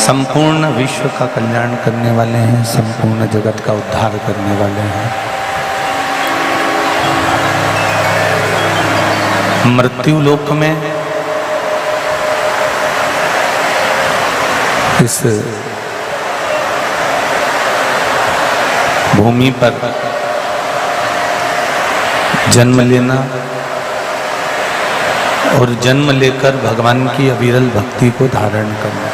संपूर्ण विश्व का कल्याण करने वाले हैं, संपूर्ण जगत का उद्धार करने वाले हैं। मृत्यु लोक में इस भूमि पर जन्म लेना और जन्म लेकर भगवान की अविरल भक्ति को धारण करना,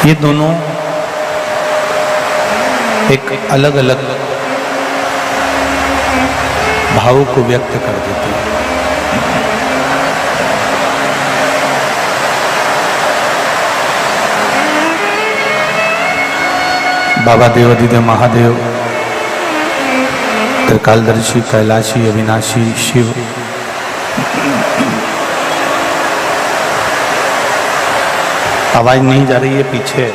ये दोनों एक अलग अलग भाव को व्यक्त कर देते हैं। बाबा देवाधिदेव महादेव, त्रिकालदर्शी, कैलाशी, अविनाशी शिव, आवाज नहीं जा रही है पीछे,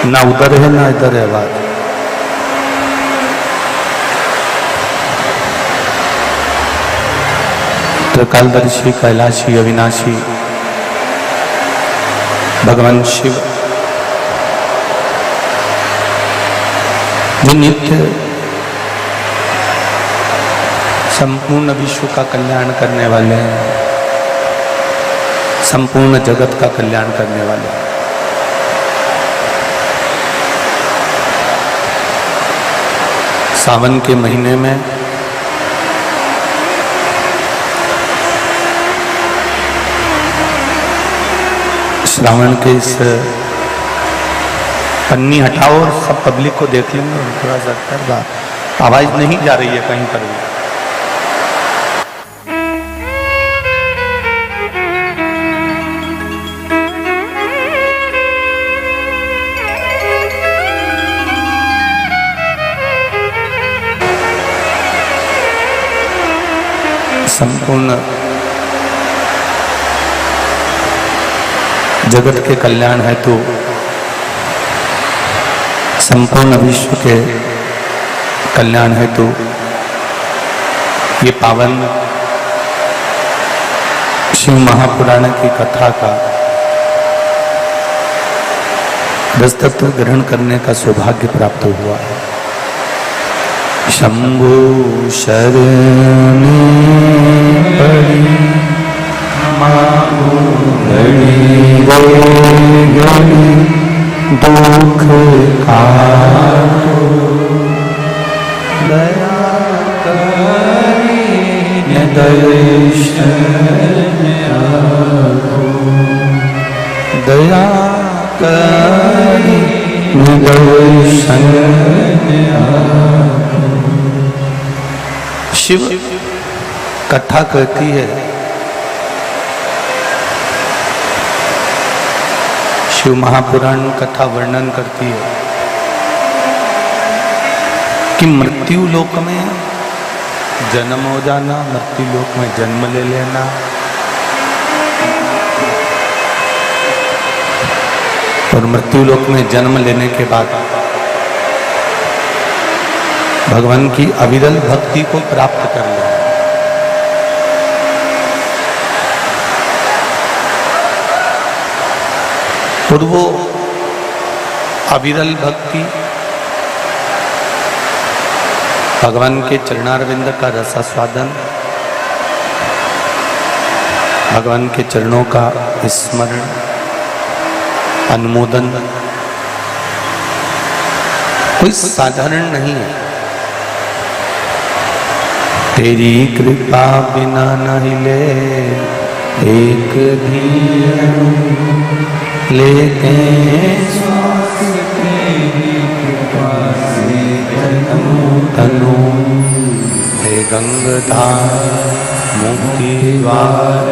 ना उधर है ना इधर है आवाज। त्रिकालदर्शी, कैलाशी, अविनाशी भगवान शिव जो नित्य संपूर्ण विश्व का कल्याण करने वाले हैं, संपूर्ण जगत का कल्याण करने वाले हैं। सावन के महीने में श्रावण के इस पन्नी हटाओ और सब पब्लिक को देख लेंगे। थोड़ा सा आवाज नहीं जा रही है कहीं पर भी। संपूर्ण जगत के कल्याण हेतु, संपूर्ण विश्व के कल्याण हेतु ये पावन शिव महापुराण की कथा का रसतत्व ग्रहण करने का सौभाग्य प्राप्त हुआ है। शंभु शरण पड़ी मानो घड़ी रे घड़ी दुख काटो, दया करी दर्शन आको, दया करी दर्शन आको। शिव कथा कहती है, शिव महापुराण कथा वर्णन करती है कि मृत्यु लोक में जन्म हो जाना, मृत्यु लोक में जन्म ले लेना, और मृत्यु लोक में जन्म लेने के बाद भगवान की अविरल भक्ति को प्राप्त कर लेना। और वो अविरल भक्ति भगवान के चरणारविंद का रसास्वादन, भगवान के चरणों का स्मरण, अनुमोदन कोई साधारण नहीं है। तेरी कृपा बिना नहीं ले एक भी लेते श्वास, तेरी कृपा से तनु तनु, हे गंगाधार मुक्ति द्वार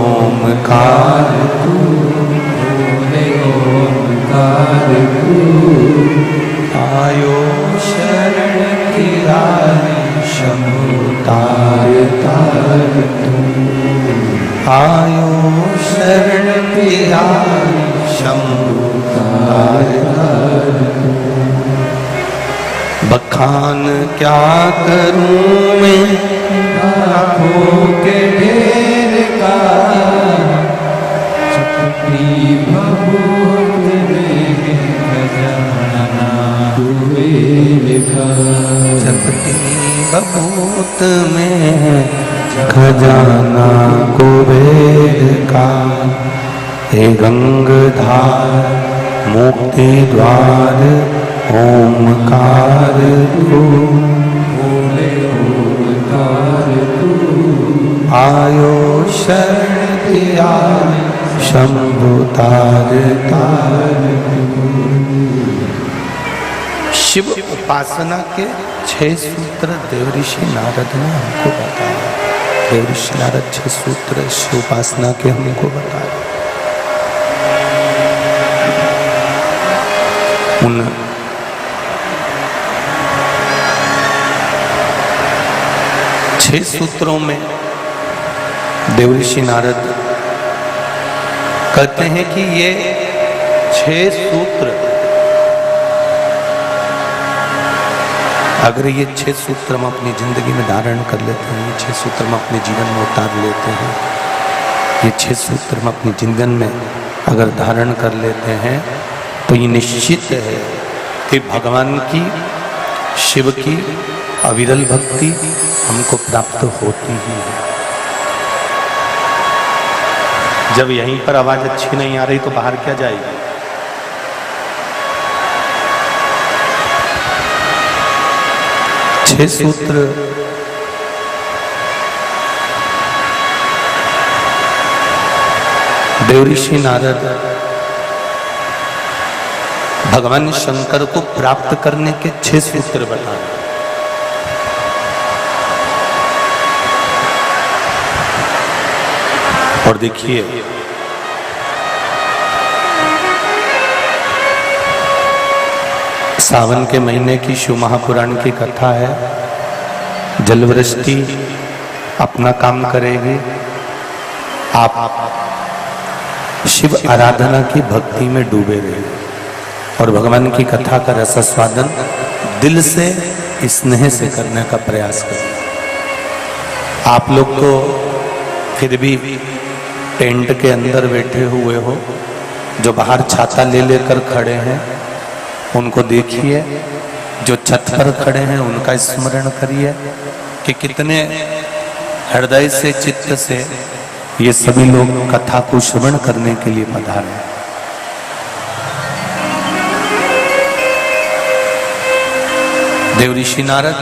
ओमकार तू, ओमकार तू, आयो शरण की रानी शंभु तार तार तू, आयो शरण की रानी शंभु तार तार तू। बखान क्या करूं मैं लाखों के ढेर का, में है खजाना कुबेर का। हे गंगाधार मुक्ति द्वार ओमकार तू, आयो शरण दिया शंभु तार तार। शिव उपासना के 6 सूत्र देवऋषि नारद ने हमको बताया। देवऋषि नारद 6 सूत्र शिव उपासना के हमको बताए। उन 6 सूत्रों में देवऋषि नारद कहते हैं कि ये 6 सूत्र, अगर ये 6 सूत्र हम अपनी जिंदगी में धारण कर लेते हैं, ये 6 सूत्र हम अपने जीवन में उतार लेते हैं, ये 6 सूत्र हम अपनी जीवन में अगर धारण कर लेते हैं तो ये निश्चित है कि भगवान की, शिव की अविरल भक्ति हमको प्राप्त होती ही है। जब यहीं पर आवाज अच्छी नहीं आ रही तो बाहर क्या जाएगी? छह सूत्र देवऋषि नारद भगवान शंकर को प्राप्त करने के 6 सूत्र बताए। और देखिए सावन के महीने की शिव महापुराण की कथा है। जलवृष्टि अपना काम करेगी, आप शिव आराधना की भक्ति में डूबे रहे और भगवान की कथा का रसास्वादन दिल से, स्नेह से करने का प्रयास करें। आप लोग तो फिर भी टेंट के अंदर बैठे हुए हो, जो बाहर छाता ले लेकर खड़े हैं उनको देखिए, जो छत पर खड़े हैं उनका स्मरण करिए कि कितने हृदय से, चित्त से ये सभी लोग कथा को श्रवण करने के लिए पधारे। देवऋषि नारद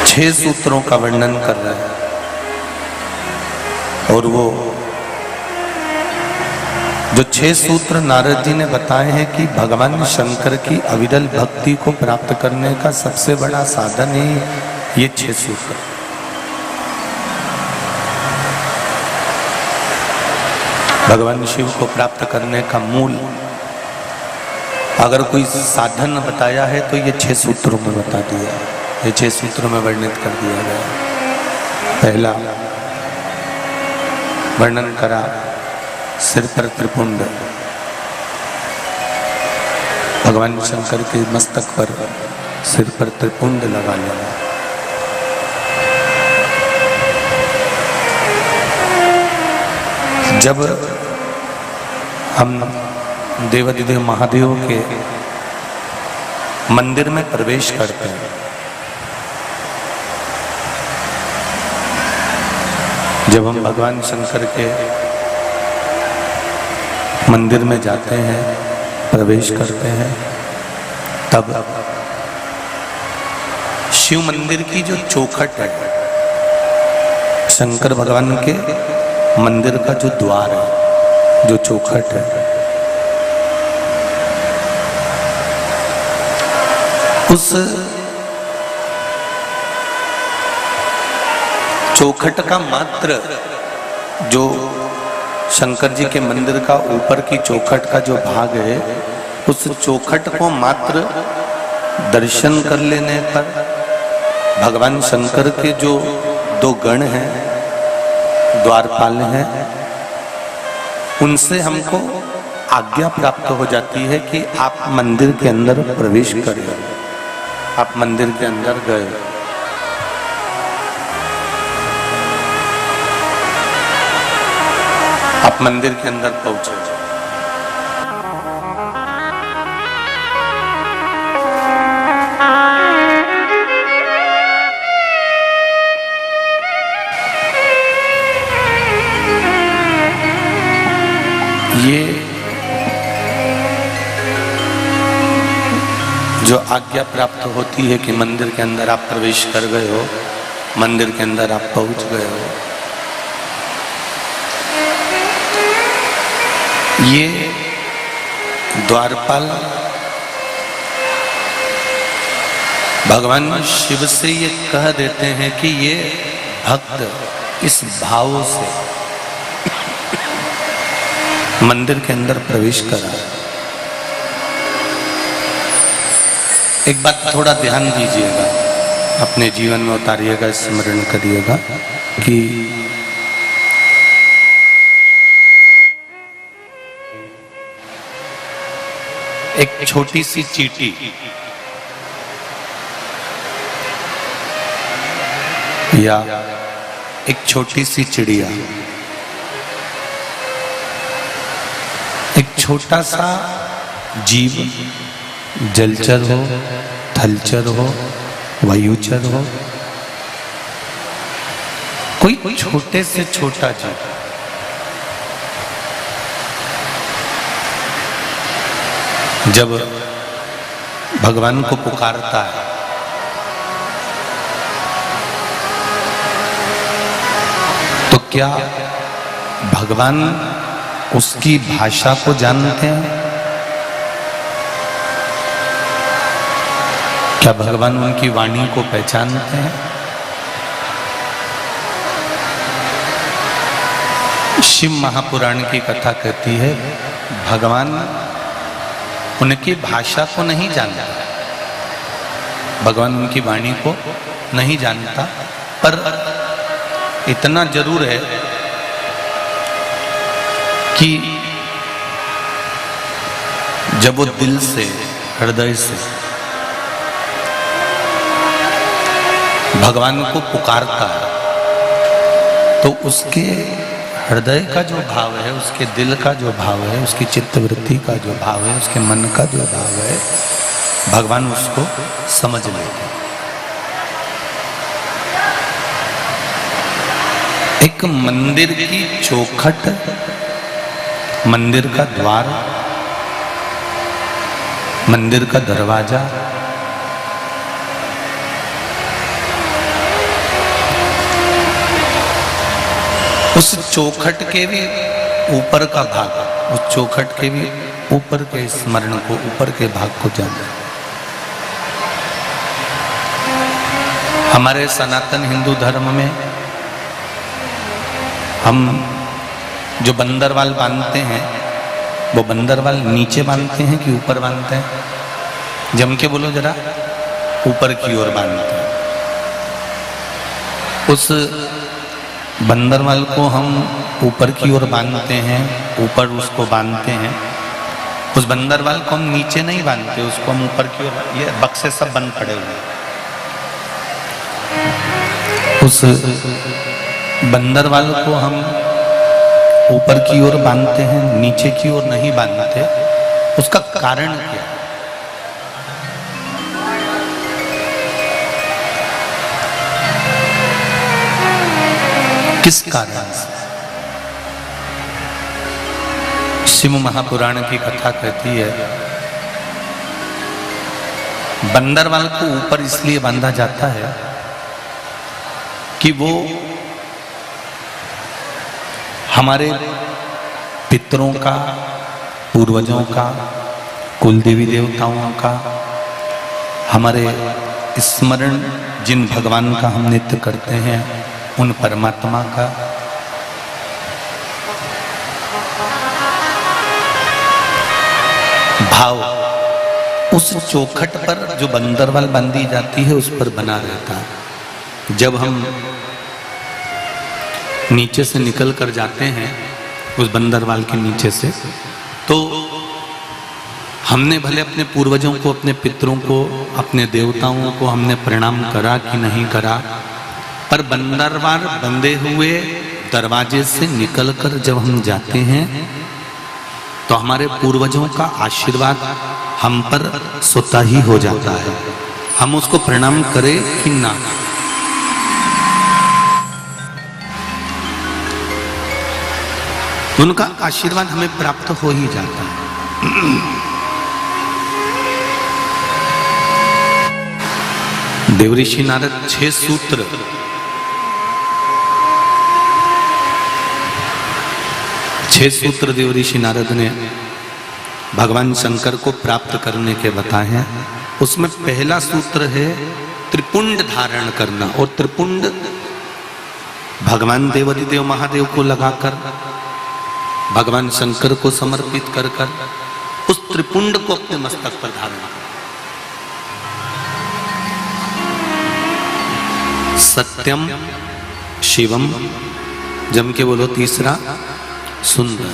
छह सूत्रों का वर्णन कर रहे हैं और वो जो 6 सूत्र नारद जी ने बताए हैं कि भगवान शंकर की अविरल भक्ति को प्राप्त करने का सबसे बड़ा साधन ही ये 6 सूत्र। भगवान शिव को प्राप्त करने का मूल अगर कोई साधन बताया है तो ये 6 सूत्रों में बता दिया, ये 6 सूत्रों में वर्णित कर दिया गया। पहला वर्णन करा सिर पर त्रिपुंड, भगवान शंकर के मस्तक पर सिर पर त्रिपुंड लगा लेना। जब हम देवाधिदेव महादेव के मंदिर में प्रवेश करते हैं, जब हम भगवान शंकर के मंदिर में जाते हैं, प्रवेश करते हैं, तब शिव मंदिर की जो चौखट है, शंकर भगवान के मंदिर का जो द्वार है, जो चौखट है, उस चौखट का मात्र जो शंकर जी के मंदिर का ऊपर की चौखट का जो भाग है, उस चौखट को मात्र दर्शन कर लेने पर भगवान शंकर के जो 2 गण हैं, द्वारपाल हैं, उनसे हमको आज्ञा प्राप्त हो जाती है कि आप मंदिर के अंदर प्रवेश करें। आप मंदिर के अंदर गए, आप मंदिर के अंदर पहुंचे, जो आज्ञा प्राप्त होती है कि मंदिर के अंदर आप प्रवेश कर गए हो, मंदिर के अंदर आप पहुंच गए हो, ये द्वारपाल भगवान शिव से ये कह देते हैं कि ये भक्त इस भाव से मंदिर के अंदर प्रवेश करा। एक बात थोड़ा ध्यान दीजिएगा, अपने जीवन में उतारिएगा, स्मरण करिएगा कि एक छोटी सी चींटी या एक छोटी सी चिड़िया, एक छोटा सा जीव, जलचर हो, थलचर हो, वायुचर हो, कोई छोटे से छोटा जीव जब भगवान को पुकारता है तो क्या भगवान उसकी भाषा को जानते हैं? क्या भगवान उनकी वाणी को पहचानते हैं? शिव महापुराण की कथा कहती है भगवान उनकी भाषा को नहीं जानता, भगवान उनकी वाणी को नहीं जानता, पर इतना जरूर है कि जब वो दिल से, हृदय से भगवान को पुकारता है तो उसके हृदय का जो भाव है, उसके दिल का जो भाव है, उसकी चित्तवृत्ति का जो भाव है, उसके मन का जो भाव है, भगवान उसको समझ लेते हैं। एक मंदिर की चौखट, मंदिर का द्वार, मंदिर का दरवाजा, उस चौखट के भी ऊपर का भाग, उस चौखट के भी ऊपर के स्मरण को, ऊपर के भाग को जाना। हमारे सनातन हिंदू धर्म में हम जो बंदरवाल बांधते हैं, वो बंदरवाल नीचे बांधते हैं कि ऊपर बांधते हैं? जम के बोलो जरा, ऊपर की ओर बांधते हैं। उस बंदरवाल को हम ऊपर की ओर बांधते हैं, ऊपर उसको बांधते हैं। उस बंदरवाल को हम नीचे नहीं बांधते, उसको हम ऊपर की ओर, ये बक्से सब बंद पड़े हुए। उस बंदरवाल को हम ऊपर की ओर बांधते हैं, नीचे की ओर नहीं बांधते। उसका कारण क्या है? किस कारण से? शिव महापुराण की कथा कहती है बंदरवाल को ऊपर इसलिए बांधा जाता है कि वो हमारे पितरों का, पूर्वजों का, कुल देवी देवताओं का, हमारे स्मरण जिन भगवान का हम नित्य करते हैं, उन परमात्मा का भाव उस चौखट पर जो बंदरवाल बांधी जाती है उस पर बना रहता है। जब हम नीचे से निकल कर जाते हैं उस बंदरवाल के नीचे से, तो हमने भले अपने पूर्वजों को, अपने पितरों को, अपने देवताओं को हमने प्रणाम करा कि नहीं करा, पर बंदरवाल बंधे हुए दरवाजे से निकलकर जब हम जाते हैं तो हमारे पूर्वजों का आशीर्वाद हम पर स्वतः ही हो जाता है, हम उसको प्रणाम करें कि ना। उनका आशीर्वाद हमें प्राप्त हो ही जाता है। देवऋषि नारद 6 सूत्र देवऋषि नारद ने भगवान शंकर को प्राप्त करने के बताए हैं। उसमें पहला सूत्र है त्रिपुंड धारण करना, और त्रिपुंड भगवान देवादिदेव महादेव को लगाकर भगवान शंकर को समर्पित कर उस त्रिपुंड को अपने मस्तक पर धारण कर। सत्यम शिवम, जम के बोलो तीसरा सुंदर।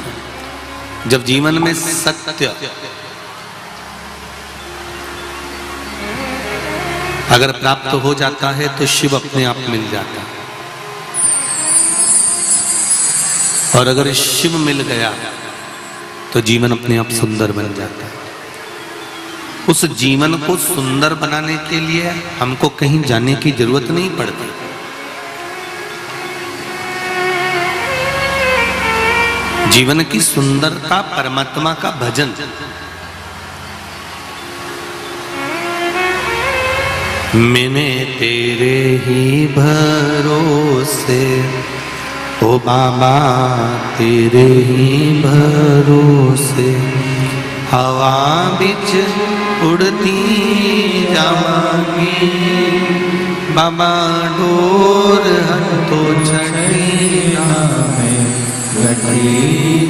जब जीवन में सत्य अगर प्राप्त हो जाता है तो शिव अपने आप मिल जाता है, और अगर शिव मिल गया तो जीवन अपने आप सुंदर बन जाता है। उस जीवन को सुंदर बनाने के लिए हमको कहीं जाने की जरूरत नहीं पड़ती। जीवन की सुंदरता परमात्मा का भजन। मैंने तेरे ही भरोसे, ओ बाबा तेरे ही भरोसे, हवा बिच उड़ती जावांगी, बाबा डोर हटो छड़िया में लटी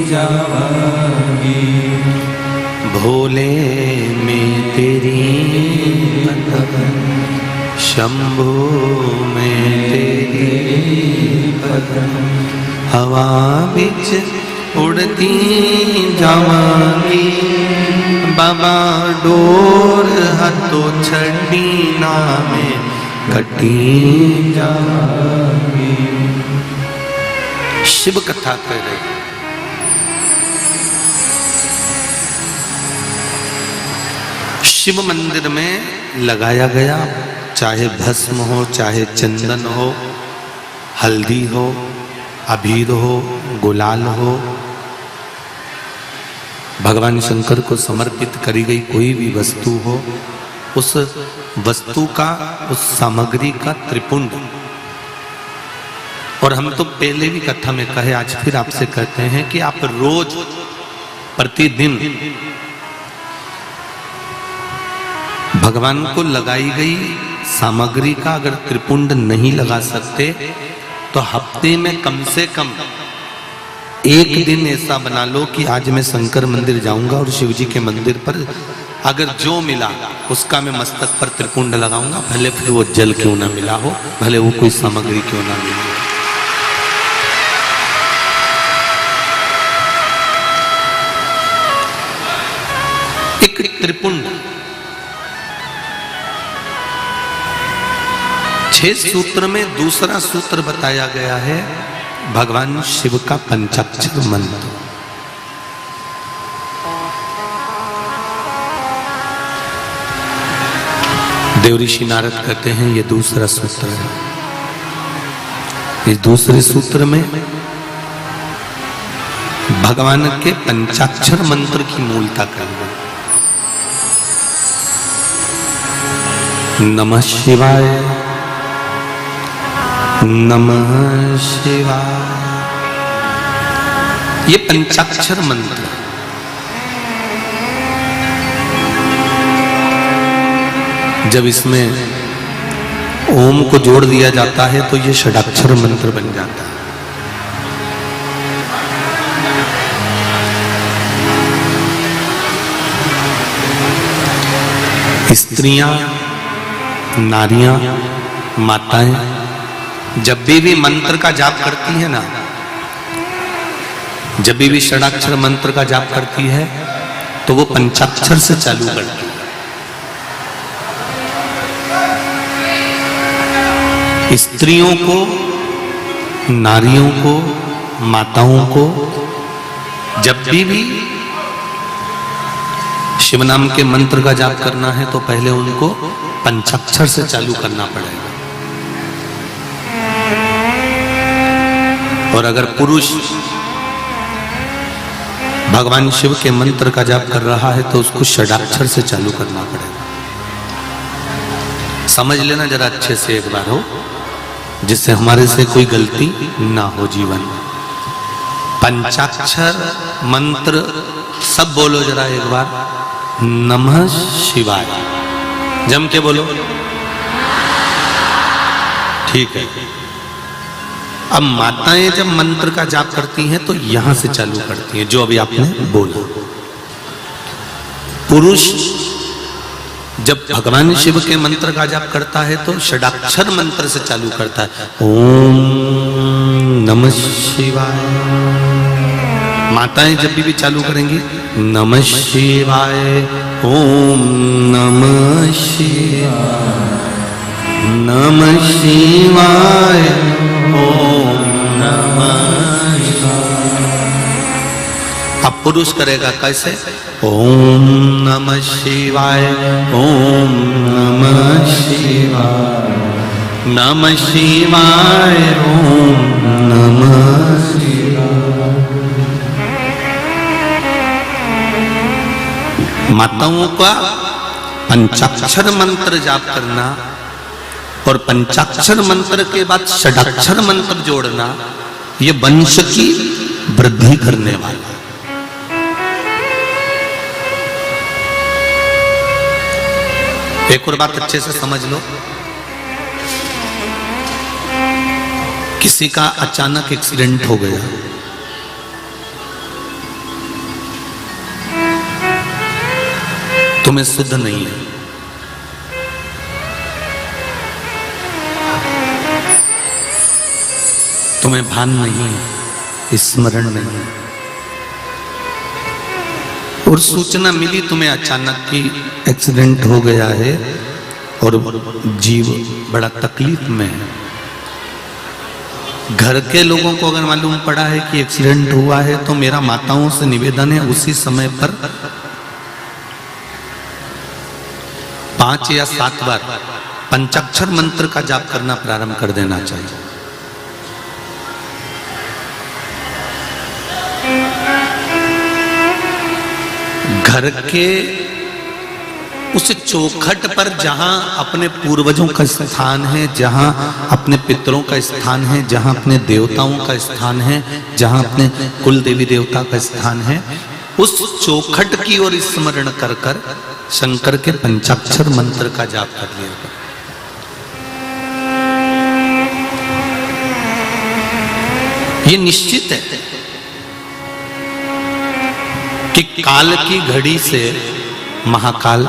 जावांगी, भोले में तेरी बंधन, शंभो में तेरी बंधन, हवा बिच उड़ती जावांगी, बाबा डोर हथो छड़ी नामे कटी जावांगी। शिव कथा कर रहे। शिव मंदिर में लगाया गया, चाहे भस्म हो, चाहे चंदन हो, हल्दी हो, अबीर हो, गुलाल हो, भगवान शंकर को समर्पित करी गई कोई भी वस्तु हो, उस वस्तु का, उस सामग्री का त्रिपुंड। और हम तो पहले भी कथा में कहे, आज फिर आपसे कहते हैं कि आप रोज प्रतिदिन भगवान को लगाई गई सामग्री का अगर त्रिपुंड नहीं लगा सकते तो हफ्ते में कम से कम एक दिन ऐसा बना लो कि आज मैं शंकर मंदिर जाऊंगा और शिव जी के मंदिर पर अगर जो मिला उसका मैं मस्तक पर त्रिपुंड लगाऊंगा, भले फिर वो जल क्यों ना मिला हो, भले वो कोई सामग्री क्यों ना मिली हो। एक त्रिपुंड 6 सूत्र में दूसरा सूत्र बताया गया है भगवान शिव का पंचाक्षर मंत्र। देवऋषि नारद कहते हैं ये दूसरा सूत्र है। इस दूसरे सूत्र में भगवान के पंचाक्षर मंत्र की मूलता कर गई। नमः शिवाय, नमः शिवाय, ये पंचाक्षर मंत्र। जब इसमें ओम को जोड़ दिया जाता है तो ये षडाक्षर मंत्र बन जाता है। स्त्रियां, नारियां, माताएं जब भी मंत्र का जाप करती है ना, जब भी षडाक्षर मंत्र का जाप करती है तो वो पंचाक्षर से चालू करती है। स्त्रियों को, नारियों को, माताओं को जब भी शिव नाम के मंत्र का जाप करना है तो पहले उनको पंचाक्षर से चालू करना पड़ेगा। और अगर पुरुष भगवान शिव के मंत्र का जाप कर रहा है तो उसको षडाक्षर से चालू करना पड़ेगा। समझ लेना जरा अच्छे से एक बार हो, जिससे हमारे से कोई गलती ना हो जीवन में। पंचाक्षर मंत्र सब बोलो जरा एक बार, नमः शिवाय, जम के बोलो। ठीक है। अब माताएं जब मंत्र का जाप करती हैं तो यहां से चालू करती हैं, जो अभी आपने बोला। पुरुष जब भगवान शिव के मंत्र का जाप करता है तो षडाक्षर मंत्र से चालू करता है, ओम नमः शिवाय। माताएं जब भी चालू करेंगी, नमः शिवाय, ओम नमः शिवाय, नमः शिवाय, ओम नमः शिवाय। अब पुरुष करेगा कैसे, ओम नमः शिवाय, ओम नमः शिवाय, नमः शिवाय, ओम नमः शिवाय। माताओं का पंचाक्षर मंत्र जाप करना और पंचाक्षर मंत्र के बाद षडाक्षर मंत्र जोड़ना, ये वंश की वृद्धि करने वाला। एक और बात अच्छे से समझ लो, किसी का अचानक एक्सीडेंट हो गया, तुम्हें शुद्ध नहीं है, तुम्हें भान नहीं है, स्मरण नहीं है, और सूचना मिली तुम्हें अचानक कि एक्सीडेंट हो गया है और जीव बड़ा तकलीफ में है। घर के लोगों को अगर मालूम पड़ा है कि एक्सीडेंट हुआ है तो मेरा माताओं से निवेदन है, उसी समय पर 5 या 7 बार पंचाक्षर मंत्र का जाप करना प्रारंभ कर देना चाहिए। घर के उस चौखट पर जहां अपने पूर्वजों का स्थान है, जहां अपने पितरों का स्थान है, जहां अपने देवताओं का स्थान है, जहां अपने कुल देवी देवता का स्थान है, उस चौखट की ओर स्मरण कर कर शंकर के पंचाक्षर मंत्र का जाप कर लिया। ये निश्चित है कि काल की घड़ी से महाकाल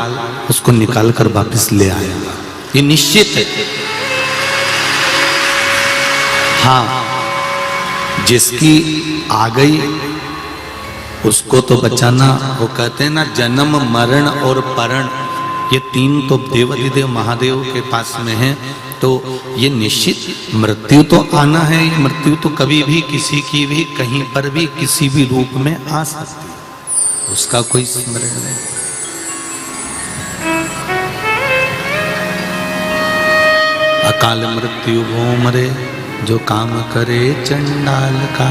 उसको निकाल कर वापस ले आएगा, ये निश्चित है। हाँ, जिसकी आ गई उसको तो बचाना, वो कहते हैं ना, जन्म मरण और परण, ये 3 तो देवाधिदेव महादेव के पास में है। तो ये निश्चित मृत्यु तो आना है, ये मृत्यु तो कभी भी किसी की भी कहीं पर भी किसी भी रूप में आ सकती है, उसका कोई स्मरण नहीं। अकाल मृत्यु वो मरे जो काम करे चंडाल का,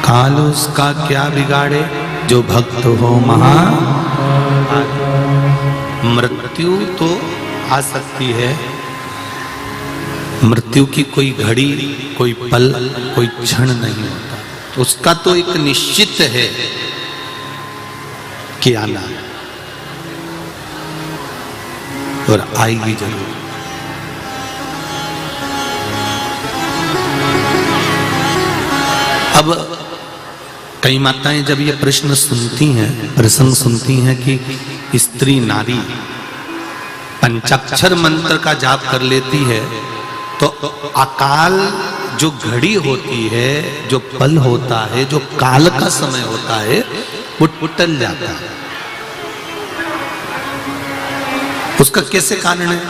काल उसका क्या बिगाड़े जो भक्त हो महा। मृत्यु तो आ सकती है, मृत्यु की कोई घड़ी, कोई पल, कोई क्षण नहीं होता, उसका तो एक निश्चित है कि आना, और आएगी जरूर। अब कई माताएं जब ये प्रश्न सुनती हैं, प्रसंग सुनती हैं कि स्त्री नारी पंचाक्षर मंत्र का जाप कर लेती है तो अकाल जो घड़ी होती है, जो पल होता है, जो काल का समय होता है, वो टल जाता है। उसका कैसे कारण है?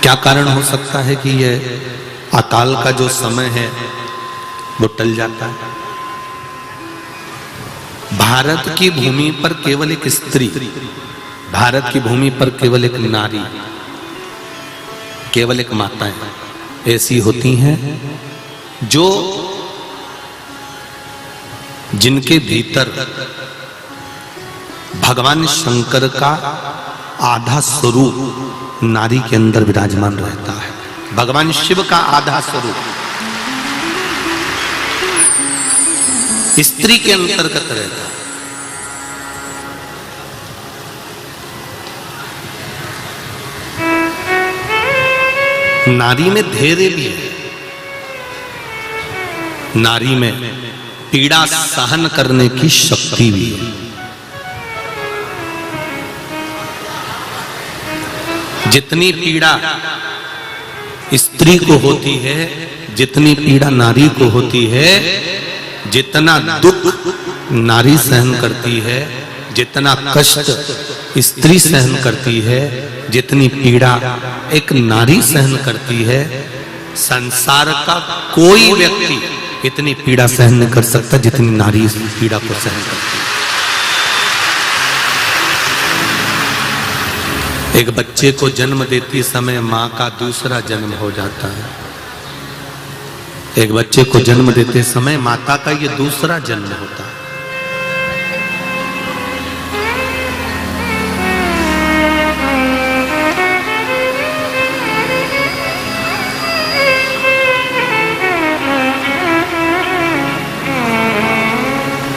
क्या कारण हो सकता है कि यह अकाल का जो समय है वो टल जाता है? भारत की भूमि पर केवल एक स्त्री, भारत की भूमि पर केवल एक नारी, केवल एक माताएं ऐसी होती हैं जो जिनके भीतर भगवान शंकर का आधा स्वरूप नारी के अंदर विराजमान रहता है। भगवान शिव का आधा स्वरूप स्त्री के अंतर्गत रहता है। नारी में धैर्य भी है, नारी में पीड़ा सहन करने की शक्ति भी है। जितनी पीड़ा स्त्री को होती है, जितनी पीड़ा नारी को होती है, जितना दुख नारी सहन करती है, जितना कष्ट स्त्री सहन करती है, जितनी पीड़ा एक नारी सहन करती है, संसार का कोई व्यक्ति इतनी पीड़ा सहन नहीं कर सकता जितनी नारी इस पीड़ा को सहन करती है। एक बच्चे को जन्म देते समय मां का दूसरा जन्म हो जाता है। एक बच्चे को जन्म देते समय माता का ये दूसरा जन्म होता है।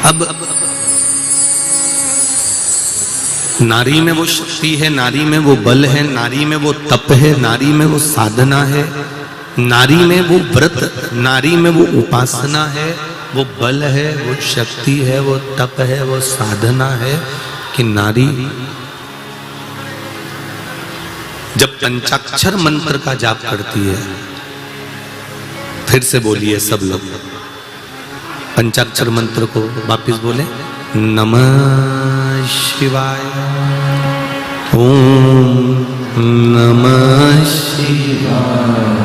अब नारी में वो शक्ति है, नारी में वो बल है, नारी में वो तप है, नारी में वो साधना है, नारी में वो व्रत, नारी में वो उपासना है, वो बल है, वो शक्ति है, वो तप है, वो साधना है कि नारी जब पंचाक्षर मंत्र का जाप करती है, फिर से बोलिए सब लोग पंचाक्षर मंत्र को वापिस बोले, नमः शिवाय, ओम नमः शिवाय,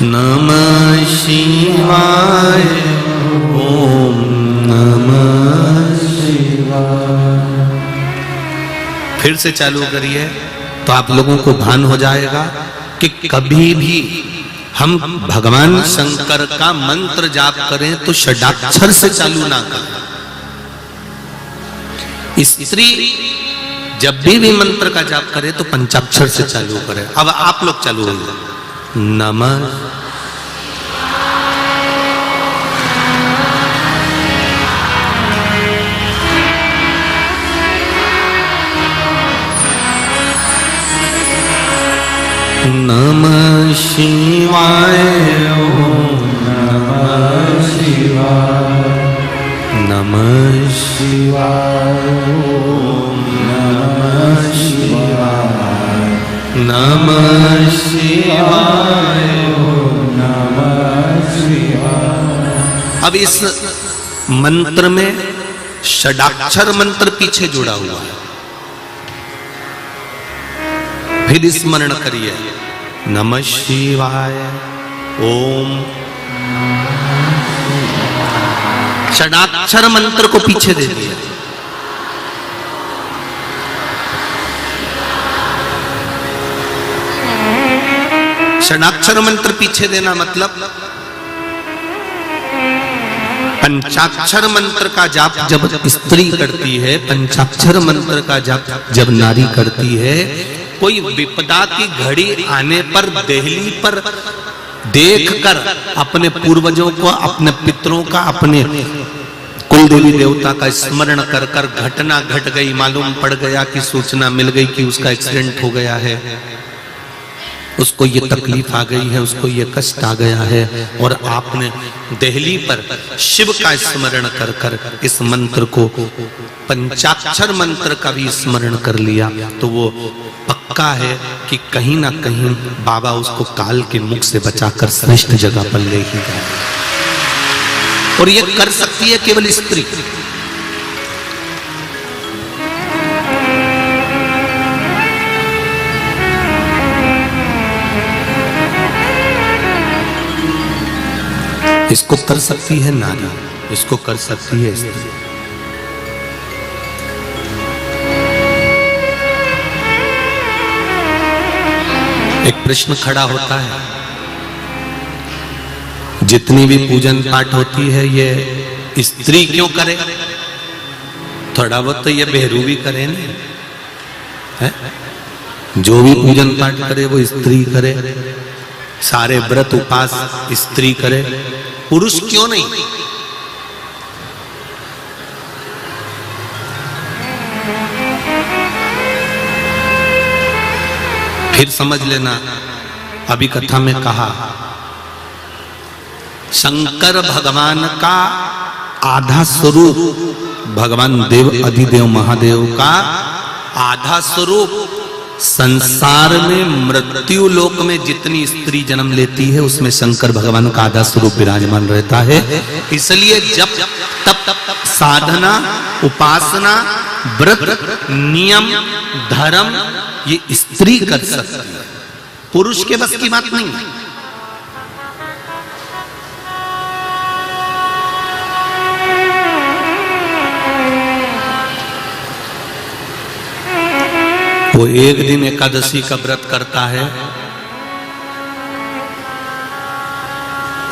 नमः शिवाय, ओम नमः शिवाय। फिर से चालू करिए तो आप लोगों को भान हो जाएगा कि कभी भी हम भगवान शंकर का मंत्र जाप करें तो षडाक्षर से चालू ना करें। स्त्री जब भी मंत्र का जाप करे तो पंचाक्षर से चालू करें। अब आप लोग चालू होइए, नमः नमः शिवाय, ओम नमः शिवाय, नमः शिवाय, ओम नमः शिवाय, नमः शिवाय, ओम नमः शिवाय। अब इस मंत्र में षडाक्षर मंत्र पीछे जुड़ा हुआ है। फिर स्मरण करिए, नमः शिवाय, ओम। षडाक्षर मंत्र को पीछे दे दिया। षडाक्षर मंत्र पीछे देना मतलब पंचाक्षर मंत्र का जाप जब स्त्री करती है, पंचाक्षर मंत्र का जाप जब नारी करती है, कोई विपदा की घड़ी आने पर देहली पर देखकर अपने पूर्वजों को, अपने पितरों का, अपने कुल देवी देवता का स्मरण कर कर घटना घट गई, मालूम पड़ गया कि सूचना मिल गई कि उसका एक्सीडेंट हो गया है, उसको ये तकलीफ आ गई है, उसको ये कष्ट आ गया है, और आपने देहली पर शिव का स्मरण कर कर इस मंत्र को, पंचाक्षर मंत्र का भी स्मरण कर लिया, तो वो पक्का है कि कहीं ना कहीं बाबा उसको काल के मुख से बचाकर श्रेष्ठ जगह पर ले ही गए। और ये कर सकती है केवल स्त्री। इसको कर सकती है नारी, इसको कर सकती है स्त्री। एक प्रश्न खड़ा होता है, जितनी भी पूजन पाठ होती है ये स्त्री क्यों करे? थोड़ा बहुत तो ये बहरू भी करे ना, है? जो भी पूजन पाठ करे वो स्त्री करे, सारे व्रत उपास स्त्री करे, पुरुष क्यों नहीं? फिर समझ लेना, अभी कथा में कहा शंकर भगवान का आधा स्वरूप, भगवान देव अधिदेव महादेव का आधा स्वरूप संसार में मृत्यु लोक में जितनी स्त्री जन्म लेती है उसमें शंकर भगवान का आधा स्वरूप विराजमान रहता है। इसलिए जब तब साधना, उपासना, व्रत, नियम, धर्म ये स्त्री कर सकती है, पुरुष के बस की बात नहीं। वो एक दिन एकादशी का व्रत करता है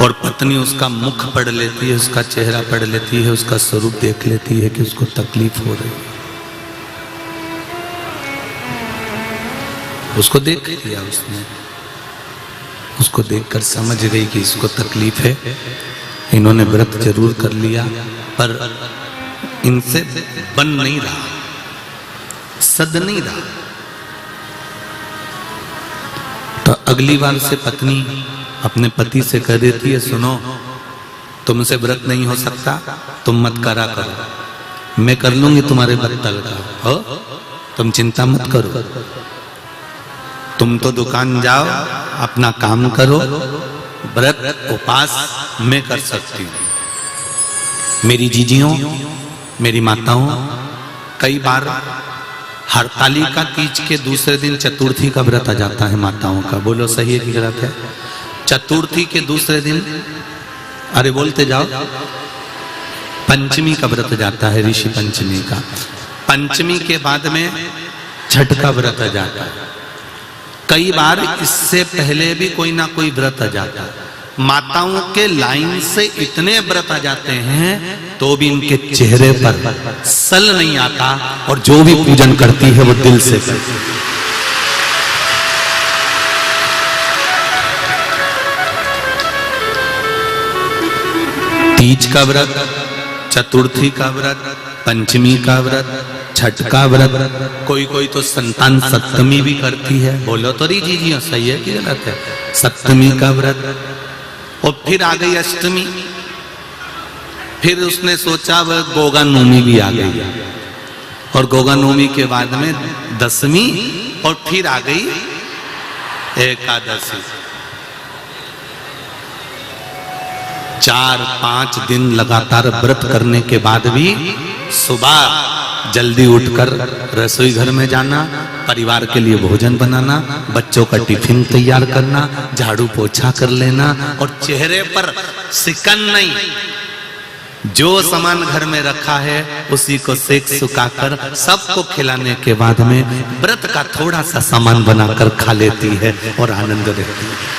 और पत्नी उसका मुख पढ़ लेती है, उसका चेहरा पढ़ लेती है, उसका स्वरूप देख लेती है कि उसको तकलीफ हो रही है। उसको देख लिया उसने, उसको देखकर समझ गई कि इसको तकलीफ है। इन्होंने व्रत जरूर कर लिया पर इनसे बन नहीं रहा, सद नहीं रहा। तो अगली बार से पत्नी अपने पति से कह देती है, सुनो तुमसे व्रत नहीं हो सकता, तुम मत करा करो, मैं कर लूंगी तुम्हारे बत्तल का, हो तुम चिंता मत करो, तुम तो दुकान जाओ अपना काम करो, व्रत उपास मैं कर सकती हूँ। मेरी जीजियों, मेरी माताओं, कई बार हरतालिका तीज के दूसरे दिन चतुर्थी का व्रत आ जाता है माताओं का, बोलो सही है कि गलत है? चतुर्थी के दूसरे दिन, अरे बोलते जाओ, पंचमी का व्रत जाता है, ऋषि पंचमी का। पंचमी के बाद में छठ का व्रत आ जाता है। कई बार इससे पहले भी कोई ना कोई व्रत आ जाता है। माताओं के लाइन से इतने व्रत आ जाते हैं तो भी इनके चेहरे पर सल नहीं आता, और जो भी पूजन करती है वो दिल से करती है। तीज का व्रत, चतुर्थी का व्रत, पंचमी का व्रत, छठ का व्रत, कोई कोई तो संतान सप्तमी भी करती है, बोलो तो री जी सही है कि गलत है? सप्तमी का व्रत, और फिर आ गई अष्टमी, फिर उसने सोचा वह गोगा नवमी भी आ गई, और गोगा नवमी के बाद में दशमी, और फिर आ गई एकादशी। 4-5 दिन लगातार व्रत करने के बाद भी सुबह जल्दी उठकर रसोई घर में जाना, परिवार के लिए भोजन बनाना, बच्चों का टिफिन तैयार करना, झाड़ू पोछा कर लेना, और चेहरे पर सिकन नहीं, जो सामान घर में रखा है उसी को सेक सुखाकर सबको खिलाने के बाद में व्रत का थोड़ा सा सामान बनाकर खा लेती है और आनंद रहती है।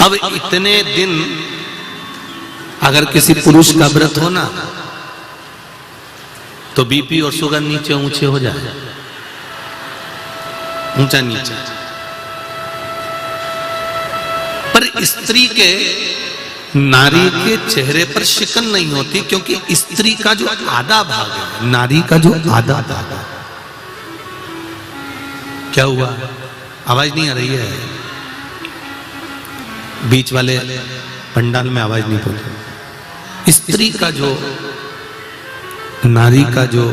अब इतने दिन अगर किसी पुरुष का व्रत हो ना तो बीपी और शुगर नीचे ऊंचे हो जाए, ऊंचा नीचा। पर स्त्री के, नारी के चेहरे पर शिकन नहीं होती, क्योंकि स्त्री का जो आधा भाग है, नारी का जो आधा भाग है, क्या हुआ? आवाज नहीं आ रही है? बीच वाले पंडाल में आवाज नहीं पहुंची। स्त्री का जो, नारी का जो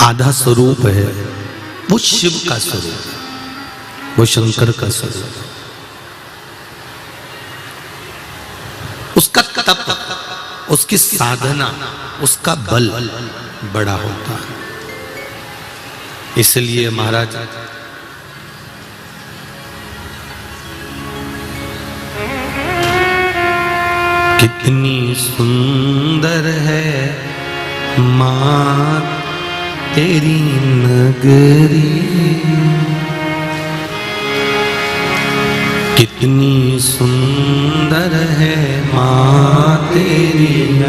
आधा स्वरूप है वो शिव का स्वरूप है, वो शंकर का स्वरूप है। उसका तप, उसकी साधना, उसका बल बड़ा होता है। इसलिए महाराज कितनी सुंदर है माँ तेरी नगरी, कितनी सुंदर है माँ तेरी